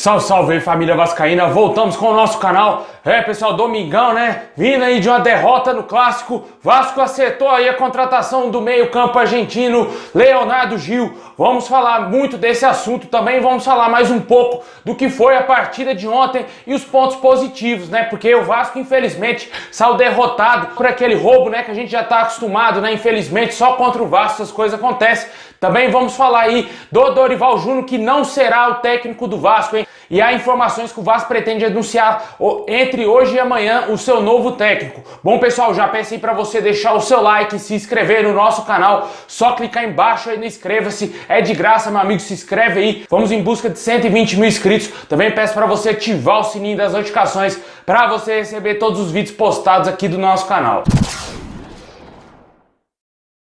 Salve, salve família vascaína, voltamos com o nosso canal. Pessoal, domingão, né? Vindo aí de uma derrota no Clássico, Vasco acertou aí a contratação do meio campo argentino Leonardo Gil. Vamos falar muito desse assunto também, vamos falar mais um pouco do que foi a partida de ontem e os pontos positivos, né? Porque o Vasco, infelizmente, saiu derrotado por aquele roubo, né? Que a gente já tá acostumado, né? Infelizmente, só contra o Vasco essas coisas acontecem. Também vamos falar aí do Dorival Júnior, que não será o técnico do Vasco, hein? E há informações que o Vasco pretende anunciar entre hoje e amanhã o seu novo técnico. Bom, pessoal, já peço aí para você deixar o seu like e se inscrever no nosso canal. Só clicar embaixo aí no inscreva-se. É de graça, meu amigo, se inscreve aí. Vamos em busca de 120 mil inscritos. Também peço para você ativar o sininho das notificações para você receber todos os vídeos postados aqui do nosso canal.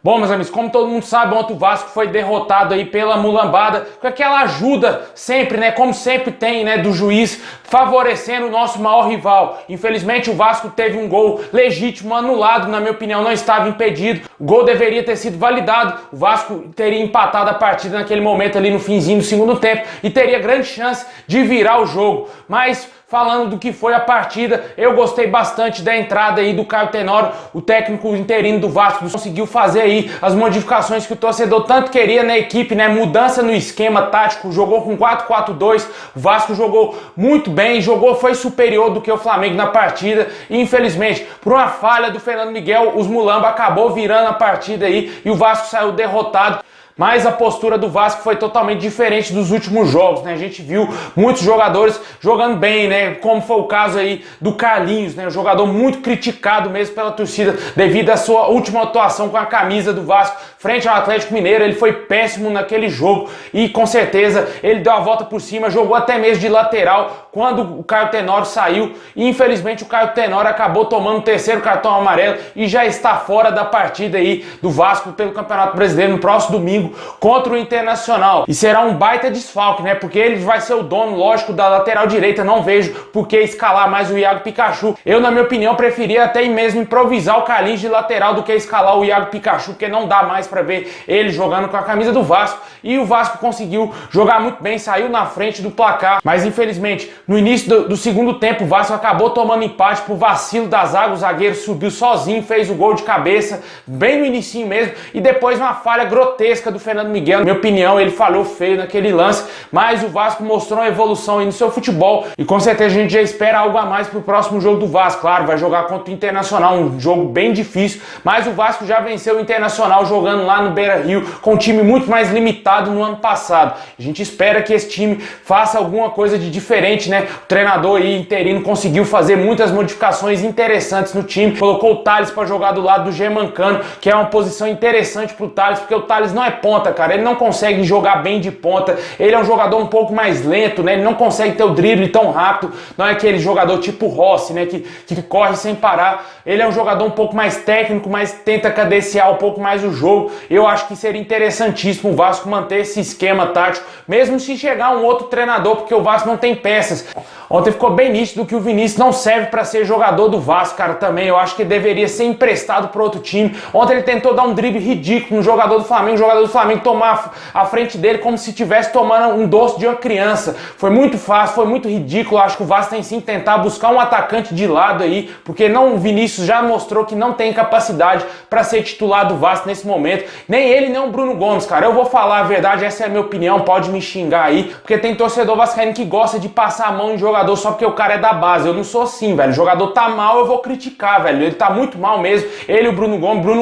Bom, meus amigos, como todo mundo sabe, ontem o Vasco foi derrotado aí pela mulambada, com aquela ajuda sempre, né, como sempre tem, né, do juiz, favorecendo o nosso maior rival. Infelizmente o Vasco teve um gol legítimo anulado, na minha opinião não estava impedido, o gol deveria ter sido validado, o Vasco teria empatado a partida naquele momento ali no finzinho do segundo tempo e teria grande chance de virar o jogo, mas... Falando do que foi a partida, eu gostei bastante da entrada aí do Caio Tenório, o técnico interino do Vasco, conseguiu fazer aí as modificações que o torcedor tanto queria na equipe, né? Mudança no esquema tático, jogou com 4-4-2, o Vasco jogou muito bem, foi superior do que o Flamengo na partida e infelizmente, por uma falha do Fernando Miguel, os mulamba acabou virando a partida aí e o Vasco saiu derrotado. Mas a postura do Vasco foi totalmente diferente dos últimos jogos, né? A gente viu muitos jogadores jogando bem, né? Como foi o caso aí do Carlinhos, né? Um jogador muito criticado mesmo pela torcida devido à sua última atuação com a camisa do Vasco frente ao Atlético Mineiro. Ele foi péssimo naquele jogo e com certeza ele deu a volta por cima, jogou até mesmo de lateral quando o Caio Tenório saiu e infelizmente o Caio Tenório acabou tomando o terceiro cartão amarelo e já está fora da partida aí do Vasco pelo Campeonato Brasileiro no próximo domingo contra o Internacional. E será um baita desfalque, né? Porque ele vai ser o dono, lógico, da lateral direita. Não vejo por que escalar mais o Iago Pikachu. Eu, na minha opinião, preferia até mesmo improvisar o Carlinhos de lateral do que escalar o Iago Pikachu, porque não dá mais para ver ele jogando com a camisa do Vasco. E o Vasco conseguiu jogar muito bem, saiu na frente do placar. Mas, infelizmente, no início do segundo tempo, o Vasco acabou tomando empate por vacilo da zaga. O zagueiro subiu sozinho, fez o gol de cabeça, bem no inicinho mesmo. E depois uma falha grotesca do Fernando Miguel. Na minha opinião, ele falhou feio naquele lance, mas o Vasco mostrou uma evolução aí no seu futebol e com certeza a gente já espera algo a mais pro próximo jogo do Vasco. Claro, vai jogar contra o Internacional, um jogo bem difícil, mas o Vasco já venceu o Internacional jogando lá no Beira-Rio com um time muito mais limitado no ano passado. A gente espera que esse time faça alguma coisa de diferente, né? O treinador aí interino conseguiu fazer muitas modificações interessantes no time, colocou o Thales para jogar do lado do Germancano, que é uma posição interessante pro Thales, porque o Thales não é ponta, cara, ele não consegue jogar bem de ponta, ele é um jogador um pouco mais lento, né, ele não consegue ter o drible tão rápido, não é aquele jogador tipo Rossi, né, que corre sem parar, ele é um jogador um pouco mais técnico, mas tenta cadenciar um pouco mais o jogo. Eu acho que seria interessantíssimo o Vasco manter esse esquema tático, mesmo se chegar um outro treinador, porque o Vasco não tem peças. Ontem ficou bem nítido que o Vinícius não serve para ser jogador do Vasco, cara, também. Eu acho que ele deveria ser emprestado para outro time. Ontem ele tentou dar um drible ridículo no jogador do Flamengo, o jogador do Flamengo tomar a frente dele como se estivesse tomando um doce de uma criança. Foi muito fácil, foi muito ridículo. Eu acho que o Vasco tem sim que tentar buscar um atacante de lado aí, porque não, o Vinícius já mostrou que não tem capacidade para ser titular do Vasco nesse momento. Nem ele, nem o Bruno Gomes, cara. Eu vou falar a verdade, essa é a minha opinião, pode me xingar aí, porque tem torcedor vascaíno que gosta de passar a mão em jogador só porque o cara é da base. Eu não sou assim, velho. O jogador tá mal, eu vou criticar, velho. Ele tá muito mal mesmo. Ele e o Bruno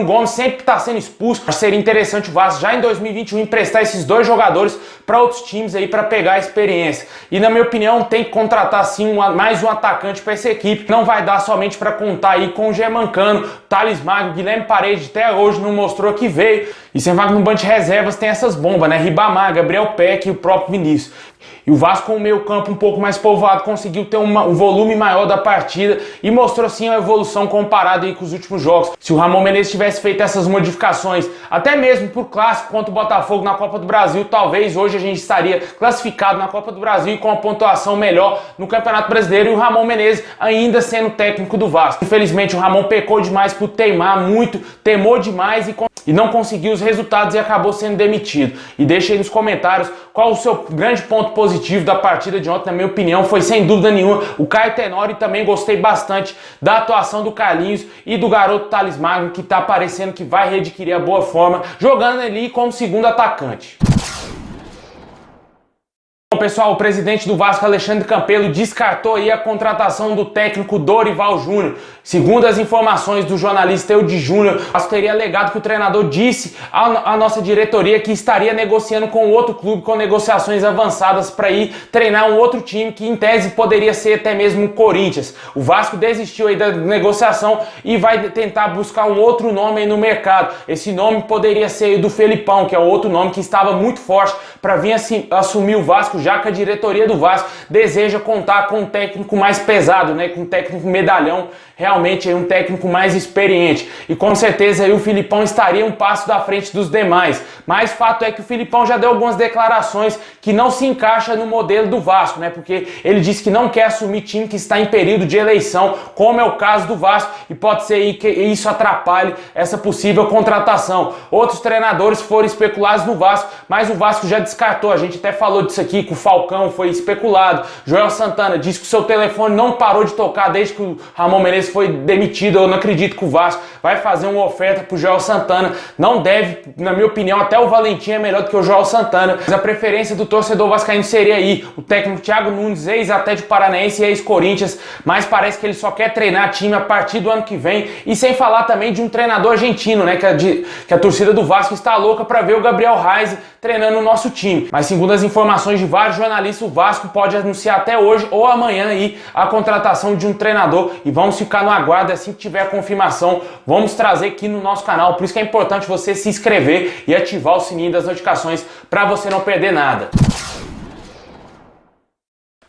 Gomes sempre tá sendo expulso. Seria interessante o Vasco já em 2021 emprestar esses dois jogadores para outros times aí para pegar a experiência. E na minha opinião tem que contratar sim mais um atacante para essa equipe. Não vai dar somente para contar aí com o Germancano, Thales Magno, Guilherme Paredes até hoje não mostrou que veio. E sem vaga no banco de reservas tem essas bombas, né? Ribamar, Gabriel Peck e o próprio Vinícius. E o Vasco com o meio campo um pouco mais povoado conseguiu ter um volume maior da partida e mostrou sim uma evolução comparada aí com os últimos jogos. Se o Ramon Menezes tivesse feito essas modificações, até mesmo por clássico contra o Botafogo na Copa do Brasil, talvez hoje a gente estaria classificado na Copa do Brasil e com uma pontuação melhor no Campeonato Brasileiro e o Ramon Menezes ainda sendo técnico do Vasco. Infelizmente o Ramon pecou demais por teimar muito, temou demais e não conseguiu os resultados e acabou sendo demitido. E deixa aí nos comentários qual o seu grande ponto positivo positivo da partida de ontem, na minha opinião, foi sem dúvida nenhuma o Caio Tenório, e também gostei bastante da atuação do Carlinhos e do garoto Thales Magno, que tá parecendo que vai readquirir a boa forma, jogando ali como segundo atacante. Bom, pessoal, o presidente do Vasco, Alexandre Campelo, descartou aí a contratação do técnico Dorival Júnior. Segundo as informações do jornalista Eudi Júnior, o Vasco teria alegado que o treinador disse à nossa diretoria que estaria negociando com outro clube, com negociações avançadas para ir treinar um outro time que em tese poderia ser até mesmo o Corinthians. O Vasco desistiu aí da negociação e vai tentar buscar um outro nome aí no mercado. Esse nome poderia ser o do Felipão, que é outro nome que estava muito forte para vir assumir o Vasco, já que a diretoria do Vasco deseja contar com um técnico mais pesado, né, com um técnico medalhão, realmente um técnico mais experiente. E com certeza aí o Filipão estaria um passo da frente dos demais. Mas fato é que o Filipão já deu algumas declarações que não se encaixa no modelo do Vasco, né? Porque ele disse que não quer assumir time que está em período de eleição, como é o caso do Vasco, e pode ser aí que isso atrapalhe essa possível contratação. Outros treinadores foram especulados no Vasco, mas o Vasco já descartou. A gente até falou disso aqui, que o Falcão foi especulado. Joel Santana disse que o seu telefone não parou de tocar desde que o Ramon Menezes foi demitido. Eu não acredito que o Vasco vai fazer uma oferta pro Joel Santana. Não deve, na minha opinião, até o Valentim é melhor do que o Joel Santana. Mas a preferência do torcedor vascaíno seria aí o técnico Thiago Nunes, ex-Atlético Paranaense e ex-Corinthians, mas parece que ele só quer treinar time a partir do ano que vem. E sem falar também de um treinador argentino, né, que a torcida do Vasco está louca para ver o Gabriel Reis treinando o nosso time. Mas segundo as informações de vários jornalistas, o Vasco pode anunciar até hoje ou amanhã aí a contratação de um treinador, e vamos ficar no aguardo. Assim que tiver a confirmação, vamos trazer aqui no nosso canal. Por isso que é importante você se inscrever e ativar o sininho das notificações para você não perder nada.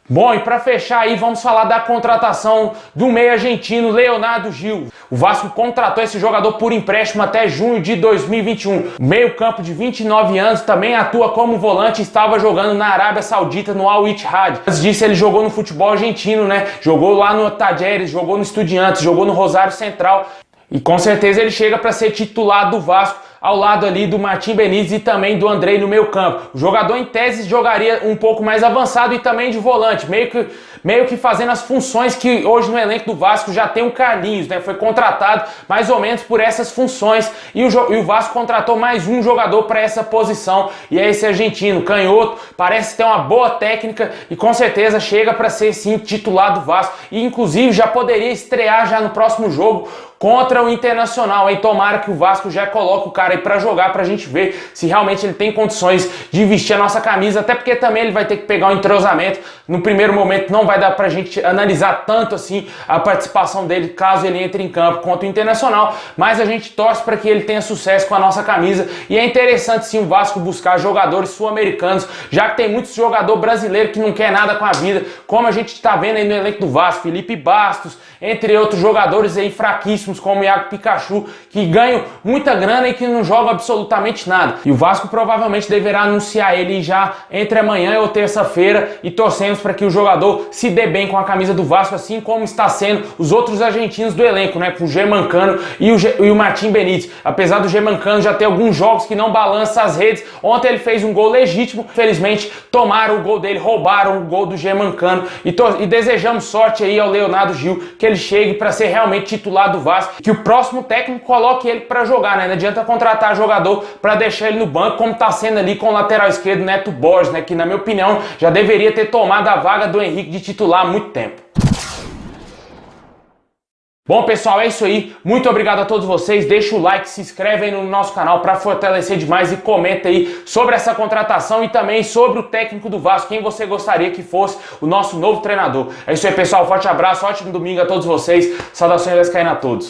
Bom, e para fechar aí, vamos falar da contratação do meio argentino Leonardo Gil. O Vasco contratou esse jogador por empréstimo até junho de 2021. Meio campo de 29 anos, também atua como volante e estava jogando na Arábia Saudita no Al Ittihad. Antes disso, ele jogou no futebol argentino, né? Jogou lá no Talleres, jogou no Estudiantes, jogou no Rosário Central. E com certeza ele chega para ser titular do Vasco, ao lado ali do Martim Benítez e também do Andrei no meio campo. O jogador em tese jogaria um pouco mais avançado e também de volante, meio que fazendo as funções que hoje no elenco do Vasco já tem o Carlinhos, né? Foi contratado mais ou menos por essas funções, e o Vasco contratou mais um jogador para essa posição, e é esse argentino, canhoto, parece ter uma boa técnica e com certeza chega para ser sim titular do Vasco, e inclusive já poderia estrear já no próximo jogo contra o Internacional, hein? Tomara que o Vasco já coloque o cara aí pra jogar, pra gente ver se realmente ele tem condições de vestir a nossa camisa, até porque também ele vai ter que pegar um entrosamento. No primeiro momento não vai dar pra gente analisar tanto assim a participação dele caso ele entre em campo contra o Internacional, mas a gente torce para que ele tenha sucesso com a nossa camisa, e é interessante sim o Vasco buscar jogadores sul-americanos, já que tem muitos jogadores brasileiros que não quer nada com a vida, como a gente está vendo aí no elenco do Vasco, Felipe Bastos, entre outros jogadores aí fraquíssimos, como o Iago Pikachu, que ganham muita grana e que não jogam absolutamente nada. E o Vasco provavelmente deverá anunciar ele já entre amanhã ou terça-feira, e torcemos para que o jogador se dê bem com a camisa do Vasco, assim como está sendo os outros argentinos do elenco, né, com o Germancano e o Martim Benítez. Apesar do Germancano já ter alguns jogos que não balança as redes, ontem ele fez um gol legítimo, infelizmente tomaram o gol dele, roubaram o gol do Germancano, e desejamos sorte aí ao Leonardo Gil, que ele chegue para ser realmente titular do Vasco, que o próximo técnico coloque ele para jogar, né? Não adianta contratar jogador para deixar ele no banco, como está sendo ali com o lateral esquerdo Neto Borges, né? Que na minha opinião já deveria ter tomado a vaga do Henrique de titular há muito tempo. Bom, pessoal, é isso aí. Muito obrigado a todos vocês. Deixa o like, se inscreve aí no nosso canal para fortalecer demais e comenta aí sobre essa contratação e também sobre o técnico do Vasco, quem você gostaria que fosse o nosso novo treinador. É isso aí, pessoal. Forte abraço, ótimo domingo a todos vocês. Saudações vascaínas a todos.